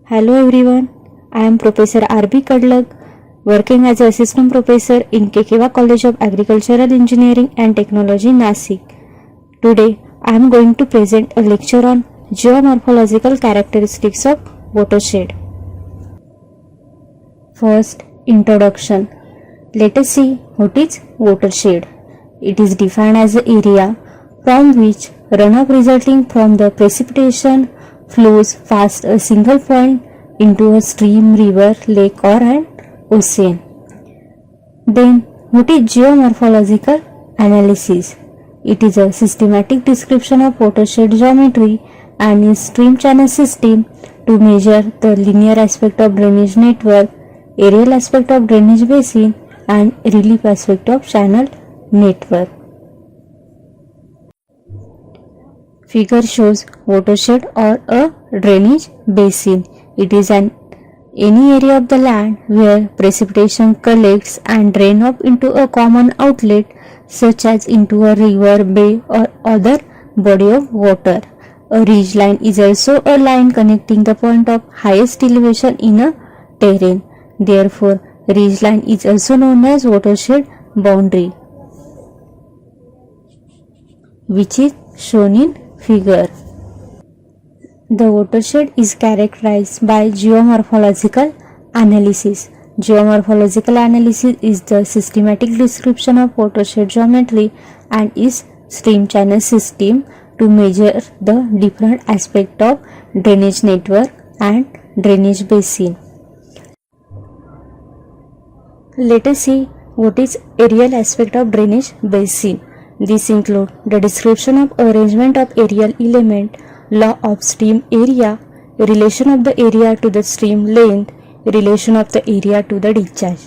Hello everyone, I am Professor R.B. Kadlag, working as Assistant Professor in Kekewa College of Agricultural Engineering and Technology, Nasik. Today, I am going to present a lecture on geomorphological characteristics of watershed. First, introduction. Let us see what is watershed. It is defined as the area from which runoff resulting from the precipitation flows past a single point into a stream, river, lake or an ocean. Then, what is geomorphological analysis? It is a systematic description of watershed geometry and its stream channel system to measure the linear aspect of drainage network, aerial aspect of drainage basin and relief aspect of channel network. Figure shows watershed or a drainage basin. It is any area of the land where precipitation collects and drains off into a common outlet such as into a river, bay or other body of water. A ridge line is also a line connecting the point of highest elevation in a terrain. Therefore, ridge line is also known as watershed boundary, which is shown in figure. The watershed is characterized by geomorphological analysis. Geomorphological analysis is the systematic description of watershed geometry and its stream channel system to measure the different aspects of drainage network and drainage basin. Let us see what is aerial aspect of drainage basin. This include the description of arrangement of aerial element, law of stream area, relation of the area to the stream length, relation of the area to the discharge.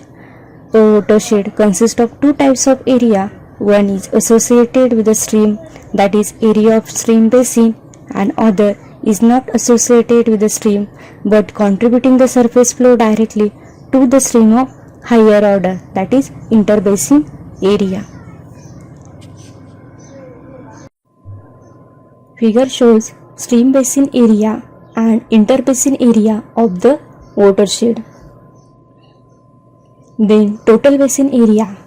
A watershed consists of two types of area. One is associated with the stream, that is area of stream basin, and other is not associated with the stream but contributing the surface flow directly to the stream of higher order, that is interbasin area. Figure shows stream basin area and interbasin area of the watershed. Then total basin area.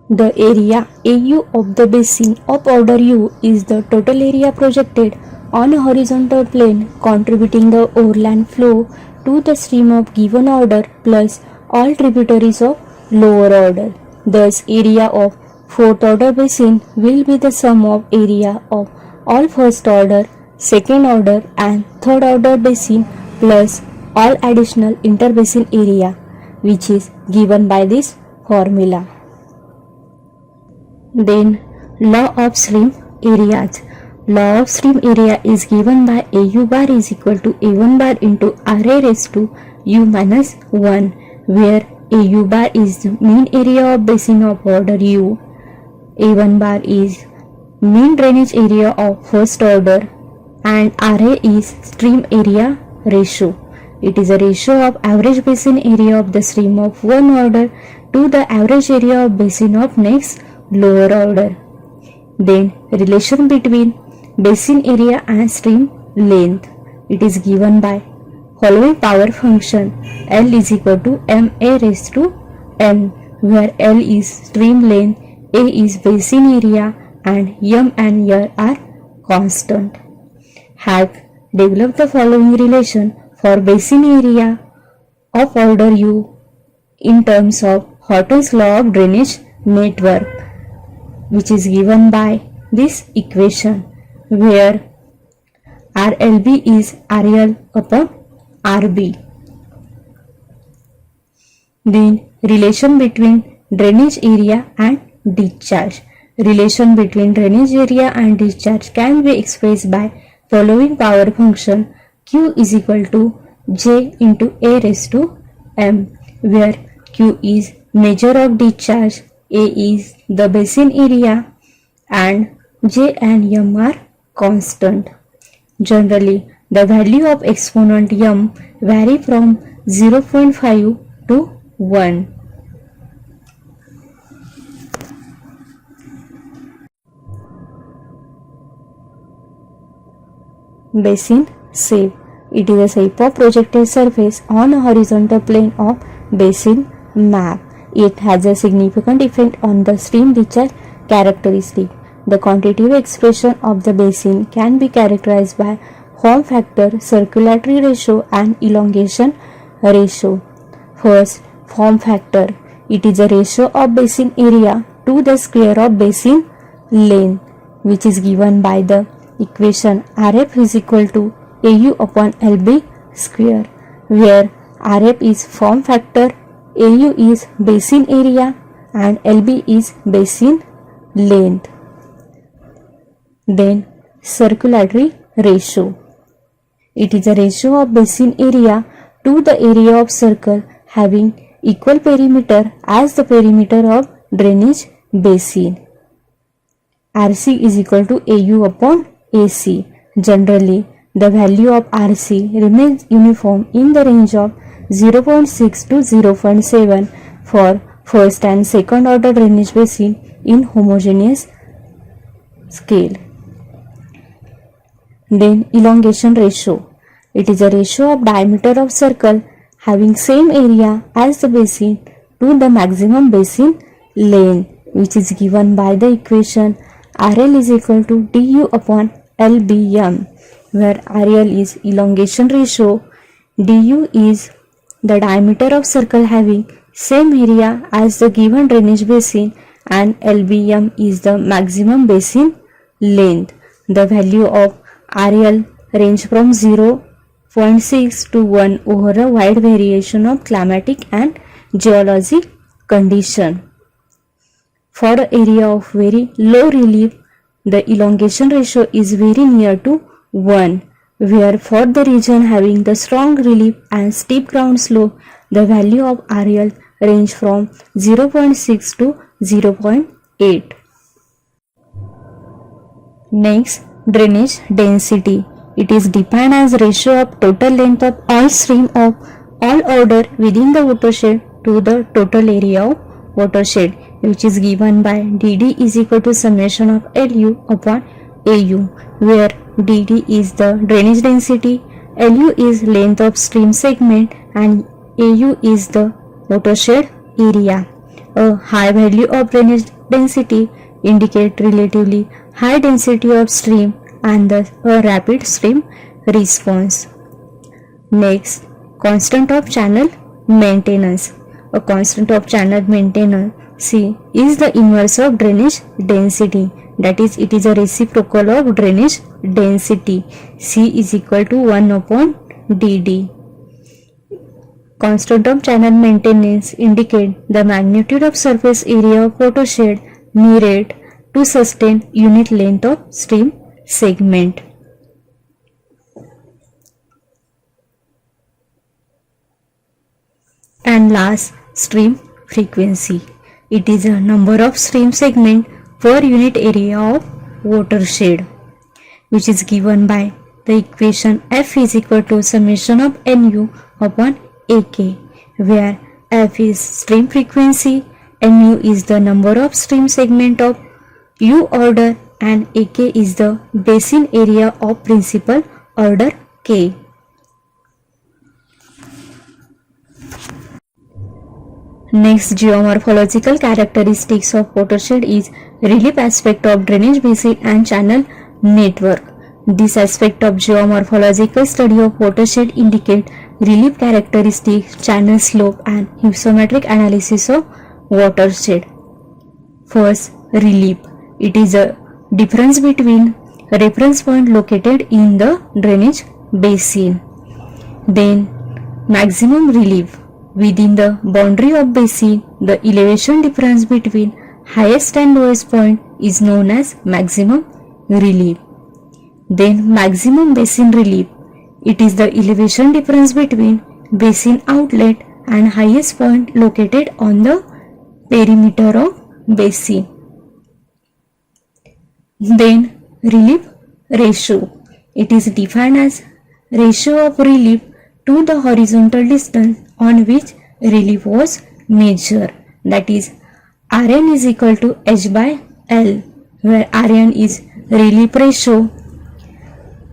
The area AU of the basin of order U is the total area projected on a horizontal plane contributing the overland flow to the stream of given order plus all tributaries of lower order. Thus, area of fourth order basin will be the sum of area of all first order, second order and third order basin plus all additional interbasin area, which is given by this formula. Then, law of stream areas. Law of stream area is given by AU bar is equal to A1 bar into RA raised to U minus 1, where AU bar is mean area of basin of order U, A1 bar is mean drainage area of first order, and RA is stream area ratio. It is a ratio of average basin area of the stream of one order to the average area of basin of next lower order. Then relation between basin area and stream length. It is given by following power function. L is equal to MA raised to N, where L is stream length, A is basin area and M and R are constant. Have developed the following relation for basin area of order U in terms of Horton's law of drainage network, which is given by this equation, where RLB is RL upon RB. Then relation between drainage area and discharge. Relation between drainage area and discharge can be expressed by following power function. Q is equal to J into A raised to M, where Q is measure of discharge, A is the basin area and J and M are constant. Generally, the value of exponent M vary from 0.5 to 1. Basin shape. It is a shape of projected surface on a horizontal plane of basin map. It has a significant effect on the stream discharge characteristic. The quantitative expression of the basin can be characterized by form factor, circularity ratio and elongation ratio. First, form factor. It is a ratio of basin area to the square of basin length, which is given by the equation Rf is equal to Au upon Lb square, where Rf is form factor, Au is basin area and Lb is basin length. Then circularity ratio. It is a ratio of basin area to the area of circle having equal perimeter as the perimeter of drainage basin. Rc is equal to Au upon Ac. Generally, the value of Rc remains uniform in the range of 0.6 to 0.7 for first and second order drainage basin in homogeneous scale. Then elongation ratio. It is a ratio of diameter of circle having same area as the basin to the maximum basin length, which is given by the equation RL is equal to du upon LBM, where RL is elongation ratio, du is the diameter of circle having same area as the given drainage basin and LBM is the maximum basin length. The value of RL range from 0.6 to 1 over a wide variation of climatic and geologic condition. For an area of very low relief, the elongation ratio is very near to 1, where for the region having the strong relief and steep ground slope, the value of RL range from 0.6 to 0.8. Next, drainage density. It is defined as ratio of total length of all stream of all order within the watershed to the total area of watershed, which is given by dd is equal to summation of Lu upon Au, where dd is the drainage density, Lu is length of stream segment and Au is the watershed area. A high value of drainage density indicate relatively high density of stream and thus a rapid stream response. Next, constant of channel maintenance. A constant of channel maintenance C is the inverse of drainage density, that is it is a reciprocal of drainage density. C is equal to 1 upon dd. Constant of channel maintenance indicate the magnitude of surface area of watershed needed to sustain unit length of stream segment. And last, stream frequency. It is a number of stream segment per unit area of watershed, which is given by the equation F is equal to summation of Nu upon Ak, where F is stream frequency, Nu is the number of stream segment of U order and Ak is the basin area of principal order K. Next, geomorphological characteristics of watershed is relief aspect of drainage basin and channel network. This aspect of geomorphological study of watershed indicate relief characteristics, channel slope and hypsometric analysis of watershed. First, relief. It is a difference between reference point located in the drainage basin. Then, maximum relief. Within the boundary of basin, the elevation difference between highest and lowest point is known as maximum relief. Then maximum basin relief. It is the elevation difference between basin outlet and highest point located on the perimeter of basin. Then relief ratio. It is defined as ratio of relief to the horizontal distance on which relief was measured, that is Rn is equal to H by L, where Rn is relief ratio,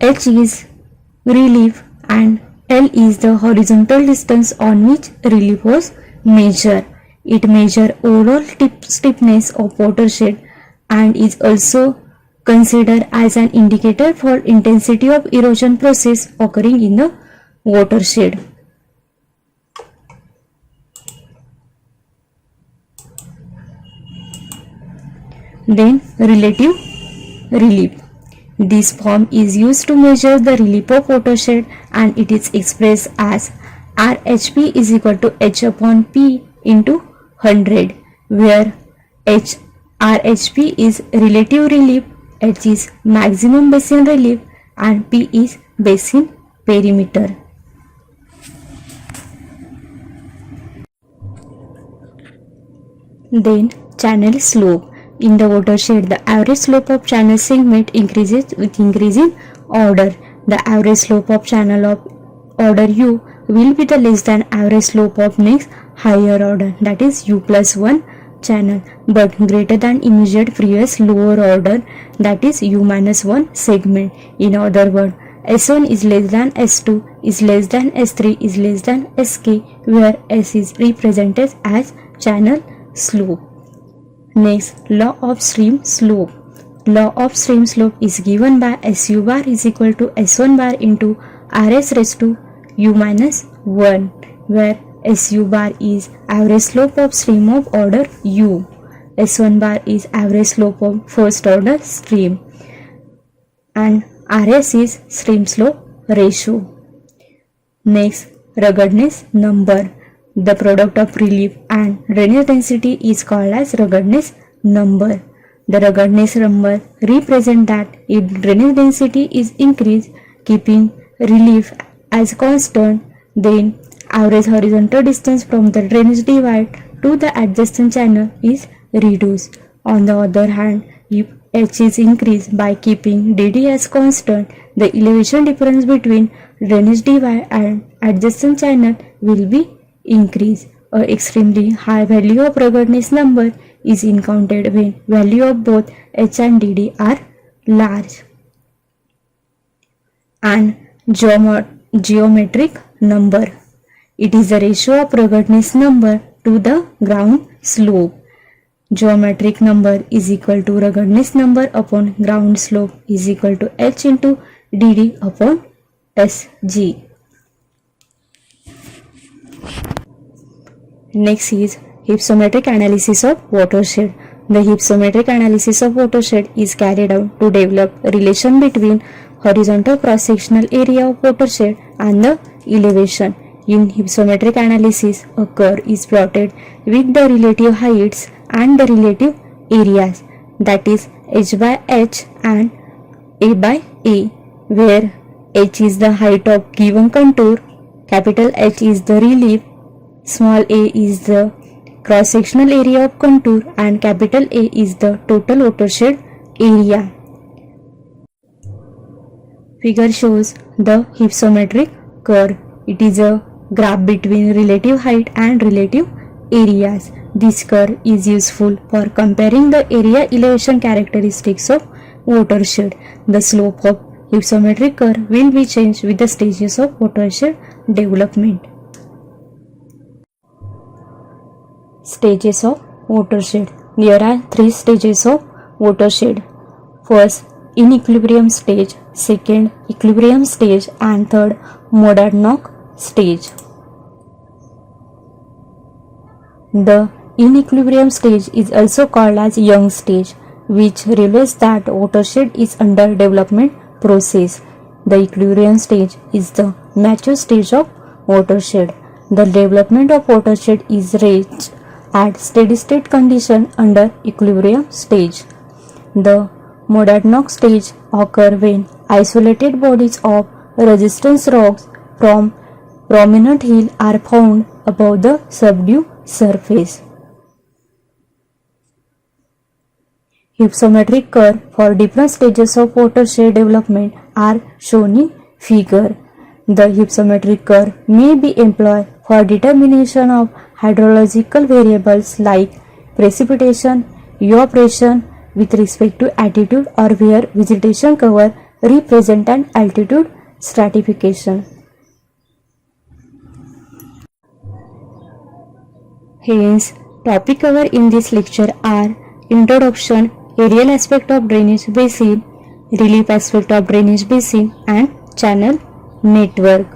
H is relief and L is the horizontal distance on which relief was measured. It measures overall stiffness of watershed and is also considered as an indicator for intensity of erosion process occurring in the watershed. Then relative relief. This form is used to measure the relief of watershed and it is expressed as RHP is equal to H upon P into 100, where RHP is relative relief, H is maximum basin relief and P is basin perimeter. Then channel slope. In the watershed, the average slope of channel segment increases with increasing order. The average slope of channel of order U will be the less than average slope of next higher order, that is U plus 1 channel, but greater than immediate previous lower order, that is U minus 1 segment. In other words, S1 is less than S2 is less than S3 is less than Sk, where S is represented as channel slope. Next, law of stream slope. Law of stream slope is given by Su bar is equal to S1 bar into Rs raised to U minus 1, where Su bar is average slope of stream of order U. S1 bar is average slope of first order stream and Rs is stream slope ratio. Next, ruggedness number. The product of relief and drainage density is called as ruggedness number. The ruggedness number represents that if drainage density is increased, keeping relief as constant, then average horizontal distance from the drainage divide to the adjacent channel is reduced. On the other hand, if H is increased by keeping DD as constant, the elevation difference between drainage divide and adjacent channel will be increased. A extremely high value of ruggedness number is encountered when value of both H and DD are large. And geometric number. It is the ratio of ruggedness number to the ground slope. Geometric number is equal to ruggedness number upon ground slope is equal to H into DD upon SG. Next is hypsometric analysis of watershed. The hypsometric analysis of watershed is carried out to develop a relation between horizontal cross-sectional area of watershed and the elevation. In hypsometric analysis, a curve is plotted with the relative heights and the relative areas, that is H by H and A by A, where H is the height of given contour, capital H is the relief, small a is the cross-sectional area of contour and capital A is the total watershed area. Figure shows the hypsometric curve. It is a graph between relative height and relative areas. This curve is useful for comparing the area elevation characteristics of watershed. The slope of hypsometric curve will be changed with the stages of watershed development. Stages of watershed. There are 3 stages of watershed. First, in equilibrium stage, second, equilibrium stage and third, Monadnock stage. The in equilibrium stage is also called as Young stage, which reveals that watershed is under development process. The equilibrium stage is the mature stage of watershed. The development of watershed is reached at steady state condition under equilibrium stage. The Monadnock stage occurs when isolated bodies of resistance rocks from prominent hill are found above the subdued surface. Hypsometric curve for different stages of watershed development are shown in figure. The hypsometric curve may be employed for determination of hydrological variables like precipitation, evaporation with respect to altitude or where vegetation cover represent an altitude stratification. Hence, topic covered in this lecture are introduction, aerial aspect of drainage basin, relief aspect of drainage basin and channel network.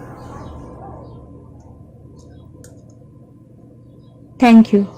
Thank you.